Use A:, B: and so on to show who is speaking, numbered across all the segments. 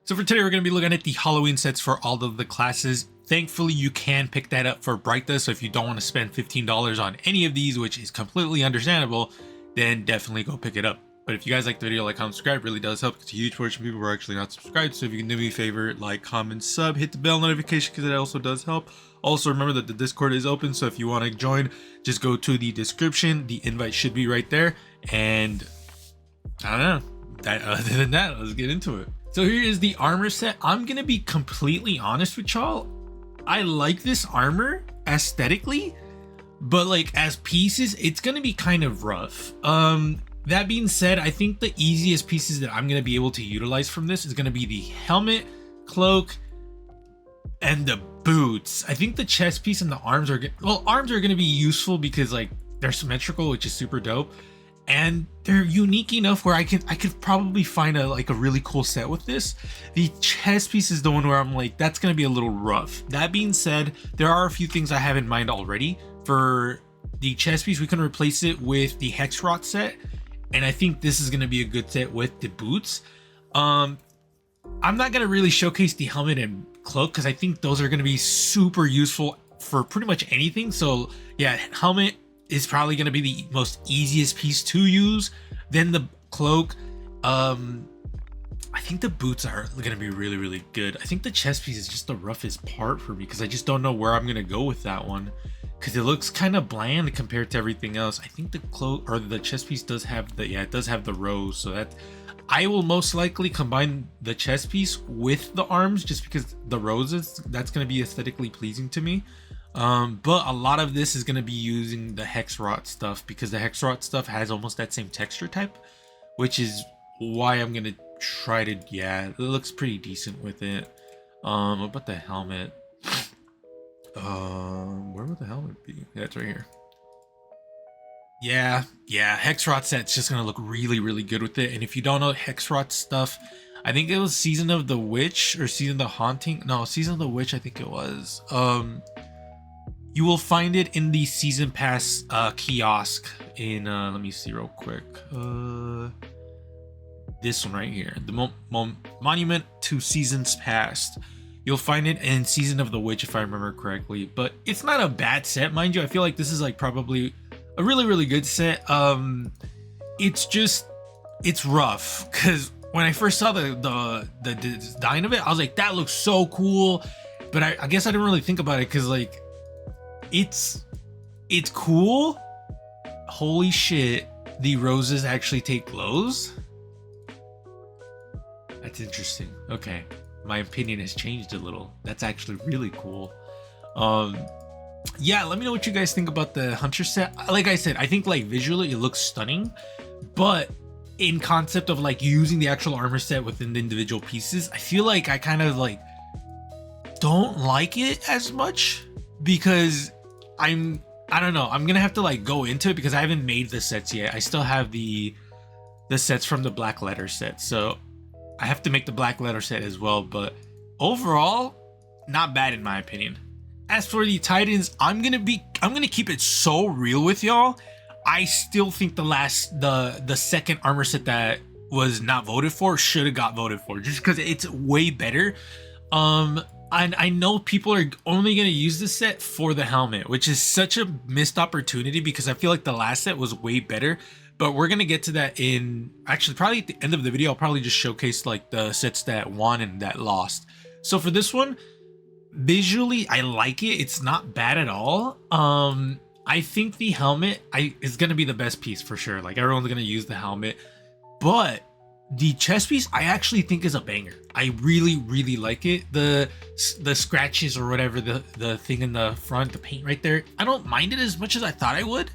A: So for today, we're going to be looking at the Halloween sets for all of the classes. Thankfully, you can pick that up for Brightha, so if you don't want to spend $15 on any of these, which is completely understandable, then definitely go pick it up. But if you guys like the video, like, comment, subscribe, really does help. It's a huge portion of people who are actually not subscribed, so if you can do me a favor, like, comment, sub, hit the bell notification because it also does help. Also, remember that the Discord is open, so if you want to join, just go to the description. The invite should be right there, and I don't know. Other than that, let's get into it. So here is the armor set. I'm gonna be completely honest with y'all. I like this armor aesthetically, but like as pieces, it's gonna be kind of rough. That being said, I think the easiest pieces that I'm gonna be able to utilize from this is gonna be the helmet, cloak, and the boots. I think the chest piece and the arms are arms are gonna be useful because like they're symmetrical, which is super dope. And they're unique enough where I could probably find a really cool set with this. The chest piece is the one where I'm like, that's gonna be a little rough. That being said, there are a few things I have in mind already. For the chest piece, we can replace it with the Hex Rot set, and I think this is gonna be a good set with the boots. I'm not gonna really showcase the helmet and cloak because I think those are gonna be super useful for pretty much anything. So yeah, helmet is probably going to be the most easiest piece to use. Then the cloak, I think the boots are going to be really good. I think the chest piece is just the roughest part for me because I just don't know where I'm going to go with that one because it looks kind of bland compared to everything else. I think the cloak or the chest piece does have the, yeah, it does have the rose, so that I will most likely combine the chest piece with the arms just because the roses, that's going to be aesthetically pleasing to me. But a lot of this is going to be using the Hex Rot stuff because the Hex Rot stuff has almost that same texture type, which is why I'm going to try to, yeah, it looks pretty decent with it. What about the helmet? Where would the helmet be? Yeah, it's right here. Yeah, Hex Rot set's just going to look really good with it. And if you don't know Hex Rot stuff, I think it was Season of the Witch or Season of the Haunting. No, Season of the Witch, I think it was. You will find it in the Season Pass kiosk in, let me see real quick. This one right here, the Monument to Seasons Past. You'll find it in Season of the Witch, if I remember correctly. But it's not a bad set, mind you. I feel like this is like probably a really good set. It's just, it's rough because when I first saw the design of it, I was like, that looks so cool. But I guess I didn't really think about it because like, it's cool. Holy shit, the roses actually take glows. That's interesting. Okay, my opinion has changed a little. That's actually really cool. Yeah, let me know what you guys think about the Hunter set. Like I said, I think like visually it looks stunning, but in concept of like using the actual armor set within the individual pieces, I feel like I kind of like don't like it as much because I don't know, I'm gonna have to like go into it because I haven't made the sets yet. I still have the sets from the Black Letter set, so I have to make the Black Letter set as well. But overall, not bad in my opinion. As for the Titans, I'm gonna keep it so real with y'all. I still think the second armor set that was not voted for should have got voted for just because it's way better. And I know people are only going to use this set for the helmet, which is such a missed opportunity because I feel like the last set was way better. But we're going to get to that in, actually probably at the end of the video. I'll probably just showcase like the sets that won and that lost. So for this one, visually, I like it. It's not bad at all. I think the helmet is going to be the best piece for sure. Like everyone's going to use the helmet. But the chest piece, I actually think is a banger. I really like it. The scratches or whatever, the thing in the front, the paint right there, I don't mind it as much as I thought I would.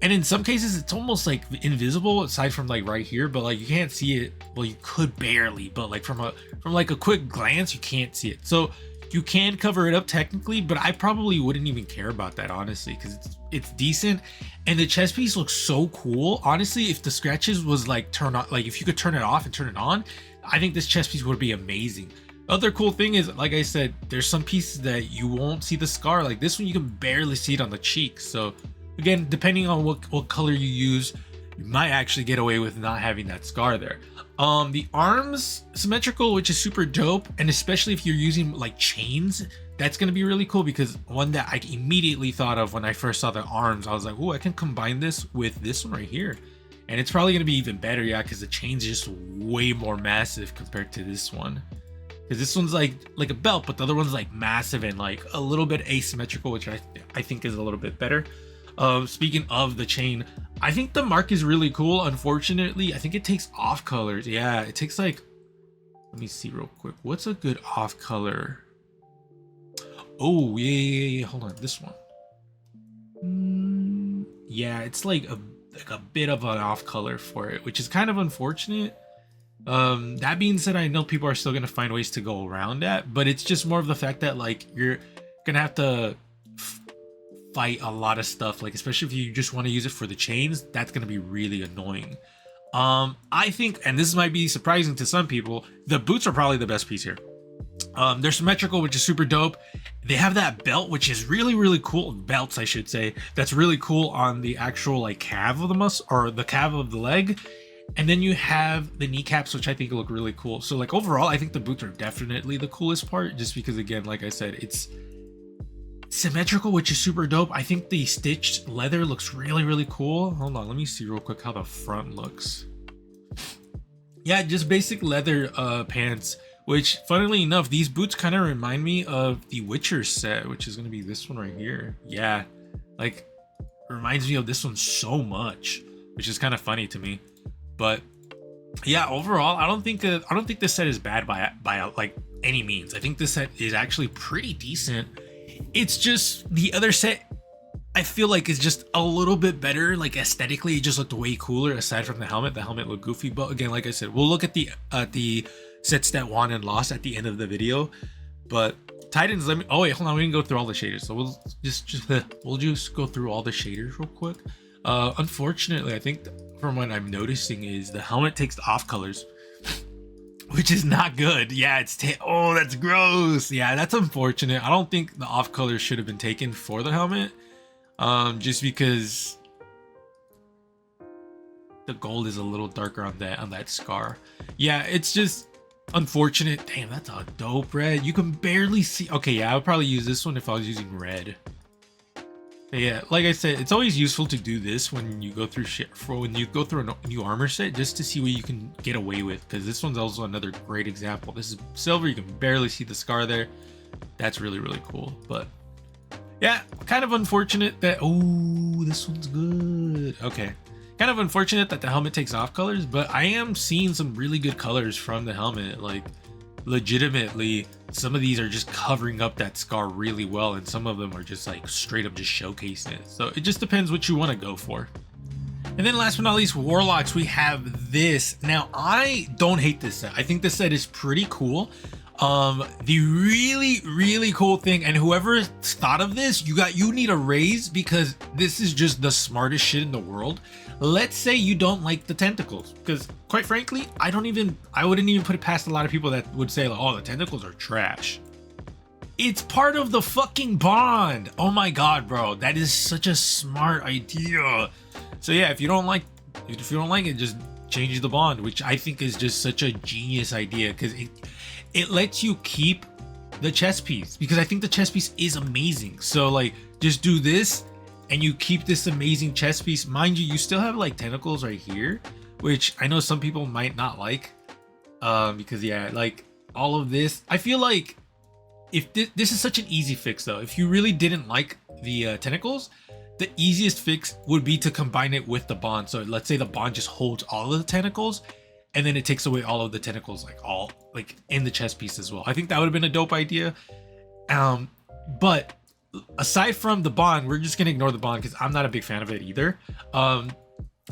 A: And in some cases, it's almost like invisible aside from like right here, but like you can't see it. Well, you could barely, but like from like a quick glance, you can't see it. So you can cover it up technically, but I probably wouldn't even care about that honestly because it's decent. And the chest piece looks so cool. Honestly, if the scratches was like turn on, like if you could turn it off and turn it on, I think this chest piece would be amazing. Other cool thing is, like I said, there's some pieces that you won't see the scar. Like this one, you can barely see it on the cheek. So again, depending on what color you use, you might actually get away with not having that scar there. The arms symmetrical, which is super dope, and especially if you're using like chains, that's gonna be really cool, because one that I immediately thought of when I first saw the arms, I was like, oh, I can combine this with this one right here, and it's probably gonna be even better, yeah, because the chain's just way more massive compared to this one. Because this one's like a belt, but the other one's like massive and like a little bit asymmetrical, which I think is a little bit better. Speaking of the chain, I think the mark is really cool. Unfortunately, I think it takes off colors. Yeah, it takes like, let me see real quick. What's a good off color? Oh, yeah. Hold on, this one. Yeah, it's like a bit of an off color for it, which is kind of unfortunate. That being said, I know people are still gonna find ways to go around that, but it's just more of the fact that like you're gonna have to fight a lot of stuff, like especially if you just want to use it for the chains, that's gonna be really annoying. I think, and this might be surprising to some people, the boots are probably the best piece here. They're symmetrical, which is super dope. They have that belt, which is really cool. Belts, I should say. That's really cool on the actual like calf of the muscle, or the calf of the leg. And then you have the kneecaps, which I think look really cool. So like overall, I think the boots are definitely the coolest part, just because again, like I said, it's symmetrical, which is super dope. I think the stitched leather looks really cool. Hold on, let me see real quick how the front looks. Yeah, just basic leather pants, which funnily enough, these boots kind of remind me of the Witcher set, which is going to be this one right here. Yeah, like reminds me of this one so much, which is kind of funny to me. But yeah, overall, I don't think this set is bad by like any means. I think this set is actually pretty decent. It's just the other set, I feel like, is just a little bit better. Like aesthetically, it just looked way cooler. Aside from the helmet looked goofy. But again, like I said, we'll look at the sets that won and lost at the end of the video. But Titans, let me. Oh wait, hold on. We can go through all the shaders. So we'll just go through all the shaders real quick. Unfortunately, I think from what I'm noticing is the helmet takes the off colors, which is not good. Yeah, oh, that's gross. Yeah, that's unfortunate. I don't think the off colors should have been taken for the helmet, just because the gold is a little darker on that scar. Yeah, it's just unfortunate. Damn, that's a dope red. You can barely see. Okay, yeah, I would probably use this one if I was using red. But yeah, like I said, it's always useful to do this when you go through a new armor set, just to see what you can get away with, because this one's also another great example. This is silver, you can barely see the scar there. That's really cool. But yeah, kind of unfortunate that, oh, this one's good. Okay, kind of unfortunate that the helmet takes off colors, but I am seeing some really good colors from the helmet. Like legitimately, some of these are just covering up that scar really well, and some of them are just like straight up just showcasing it. So it just depends what you want to go for. And then last but not least, Warlocks, we have this. Now, I don't hate this set. I think this set is pretty cool. The really cool thing, and whoever thought of this, you need a raise, because this is just the smartest shit in the world. Let's say you don't like the tentacles, because quite frankly, I wouldn't even put it past a lot of people that would say like, oh, the tentacles are trash. It's part of the fucking bond. Oh my god, bro, that is such a smart idea. So yeah, if you don't like it, just change the bond, which I think is just such a genius idea, because it lets you keep the chest piece, because I think the chest piece is amazing. So like, just do this and you keep this amazing chest piece. Mind you, you still have like tentacles right here, which I know some people might not like, because yeah, like all of this, I feel like if this is such an easy fix though. If you really didn't like the tentacles, the easiest fix would be to combine it with the bond. So let's say the bond just holds all of the tentacles, and then it takes away all of the tentacles, like in the chest piece as well. I think that would have been a dope idea. But aside from the bond, we're just gonna ignore the bond because I'm not a big fan of it either. I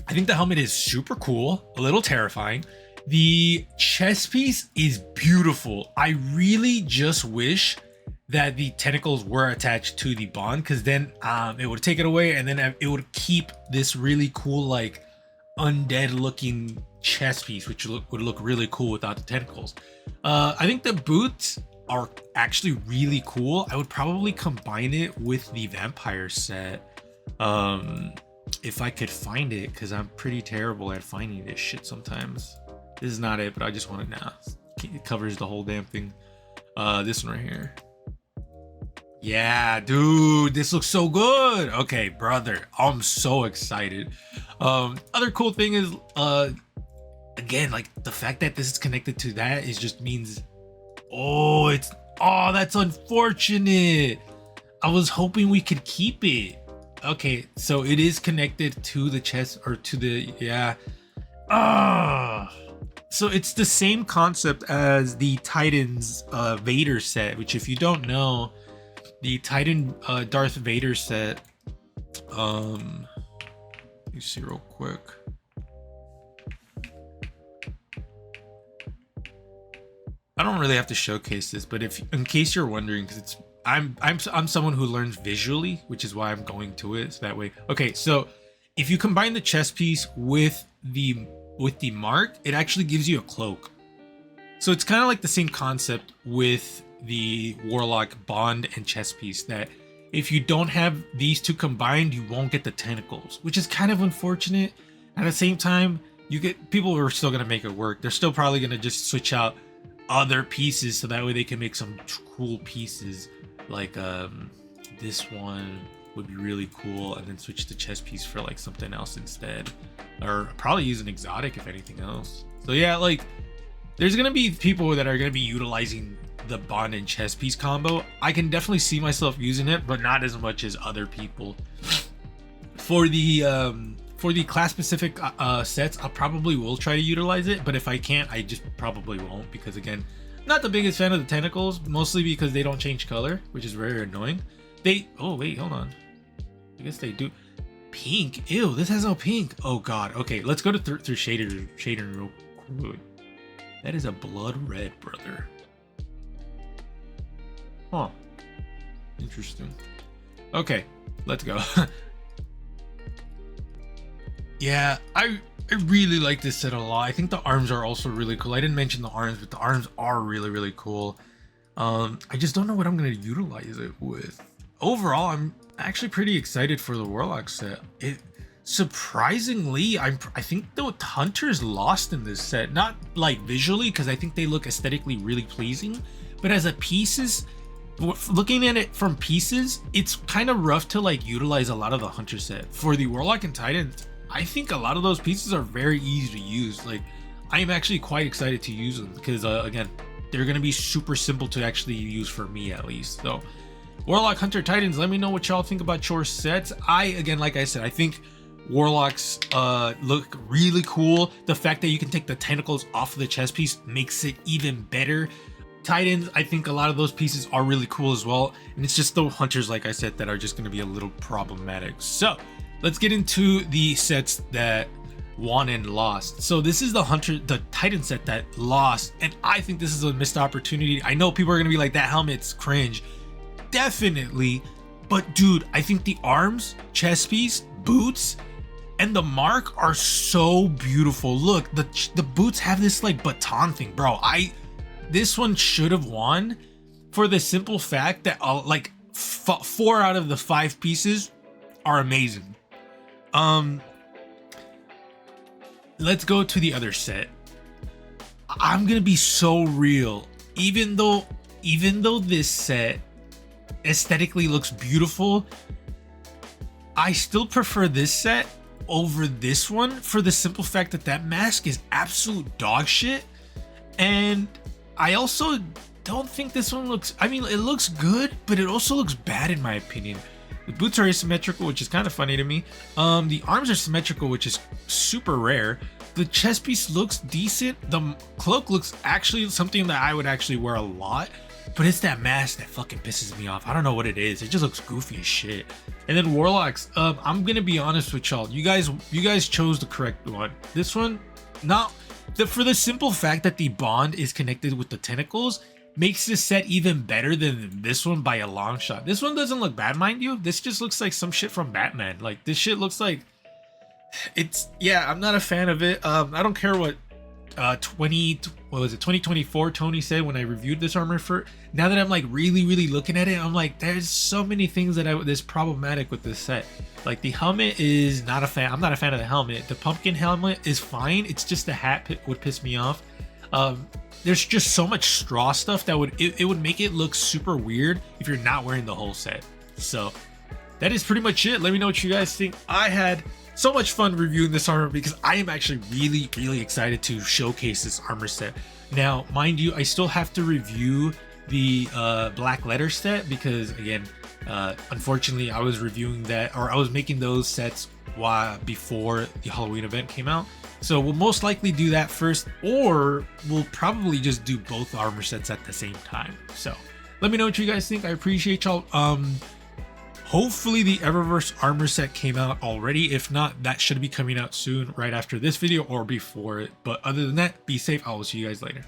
A: think the helmet is super cool, a little terrifying. The chest piece is beautiful. I really just wish that the tentacles were attached to the bond, because then it would take it away, and then it would keep this really cool, like undead looking chest piece, which would look really cool without the tentacles. I think the boots are actually really cool. I would probably combine it with the vampire set, if I could find it, because I'm pretty terrible at finding this shit sometimes. This is not it, but I just want it now. It covers the whole damn thing. This one right here. Yeah, dude, this looks so good. Okay, brother, I'm so excited. Other cool thing is, again, like the fact that this is connected to that is just means, oh, that's unfortunate. I was hoping we could keep it. Okay, so it is connected to the chest or to the, yeah. So it's the same concept as the Titans Vader set, which if you don't know, the Titan Darth Vader set, let me see real quick. I don't really have to showcase this, but if in case you're wondering, because it's I'm someone who learns visually, which is why I'm going to it so that way. Okay, so if you combine the chest piece with the mark, it actually gives you a cloak. So it's kind of like the same concept with the Warlock bond and chest piece, that if you don't have these two combined, you won't get the tentacles, which is kind of unfortunate. At the same time, you get people who are still gonna make it work. They're still probably gonna just switch out other pieces so that way they can make some cool pieces. Like this one would be really cool, and then switch the chest piece for like something else instead, or probably use an exotic if anything else. So yeah, like there's gonna be people that are gonna be utilizing the bond and chest piece combo. I can definitely see myself using it, but not as much as other people. For the class specific sets, I probably will try to utilize it, but if I can't, I just probably won't, because again, not the biggest fan of the tentacles, mostly because they don't change color, which is very annoying. Oh wait, hold on, I guess they do. Pink, ew, this has no pink. Oh god. Okay, let's go to through shading real quick. That is a blood red, brother. Huh, interesting. Okay, let's go. Yeah, I really like this set a lot. I think the arms are also really cool. I didn't mention the arms, but the arms are really cool. I just don't know what I'm going to utilize it with. Overall, I'm actually pretty excited for the Warlock set. It surprisingly, I think the Hunter's lost in this set. Not like visually, because I think they look aesthetically really pleasing, but as a pieces, looking at it from pieces, it's kind of rough to like utilize a lot of the Hunter set. For the Warlock and Titans, I think a lot of those pieces are very easy to use. Like, I am actually quite excited to use them because again, they're going to be super simple to actually use for me at least. So Warlock, Hunter, Titans, let me know what y'all think about your sets. Again, like I said, I think Warlocks look really cool. The fact that you can take the tentacles off of the chest piece makes it even better. Titans, I think a lot of those pieces are really cool as well, and it's just the Hunters, like I said, that are just going to be a little problematic. So let's get into the sets that won and lost. So this is the Titan set that lost, and I think this is a missed opportunity. I know people are going to be like, that helmet's cringe. Definitely, but dude, I think the arms, chest piece, boots, and the mark are so beautiful. Look, the boots have this like baton thing, bro. This one should have won for the simple fact that like 4 out of the 5 pieces are amazing. Let's go to the other set. I'm gonna be so real. Even though this set aesthetically looks beautiful, I still prefer this set over this one for the simple fact that that mask is absolute dog shit. And I also don't think this one looks, I mean, it looks good, but it also looks bad in my opinion. The boots are asymmetrical, which is kind of funny to me. The arms are symmetrical, which is super rare. The chest piece looks decent. The cloak looks actually something that I would actually wear a lot, but it's that mask that fucking pisses me off. I don't know what it is. It just looks goofy as shit. And then Warlocks, I'm gonna be honest with y'all. You guys chose the correct one. This one, for the simple fact that the bond is connected with the tentacles, makes this set even better than this one by a long shot. This one doesn't look bad, mind you. This just looks like some shit from Batman. Like, this shit looks like, yeah, I'm not a fan of it. I don't care what what was it, 2024 Tony said when I reviewed this armor. For now that I'm like really looking at it, I'm like, there's so many things that that's problematic with this set. Like the helmet is not a fan. I'm not a fan of the helmet. The pumpkin helmet is fine. It's just the hat would piss me off. There's just so much straw stuff that it would make it look super weird if you're not wearing the whole set. So that is pretty much it. Let me know what you guys think. I had so much fun reviewing this armor because I am actually really excited to showcase this armor set. Now, mind you, I still have to review the black letter set because, again, unfortunately, I was reviewing that, or I was making those sets before the Halloween event came out. So we'll most likely do that first, or we'll probably just do both armor sets at the same time. So let me know what you guys think. I appreciate y'all. Hopefully the Eververse armor set came out already. If not, that should be coming out soon, right after this video or before it. But other than that, be safe. I will see you guys later.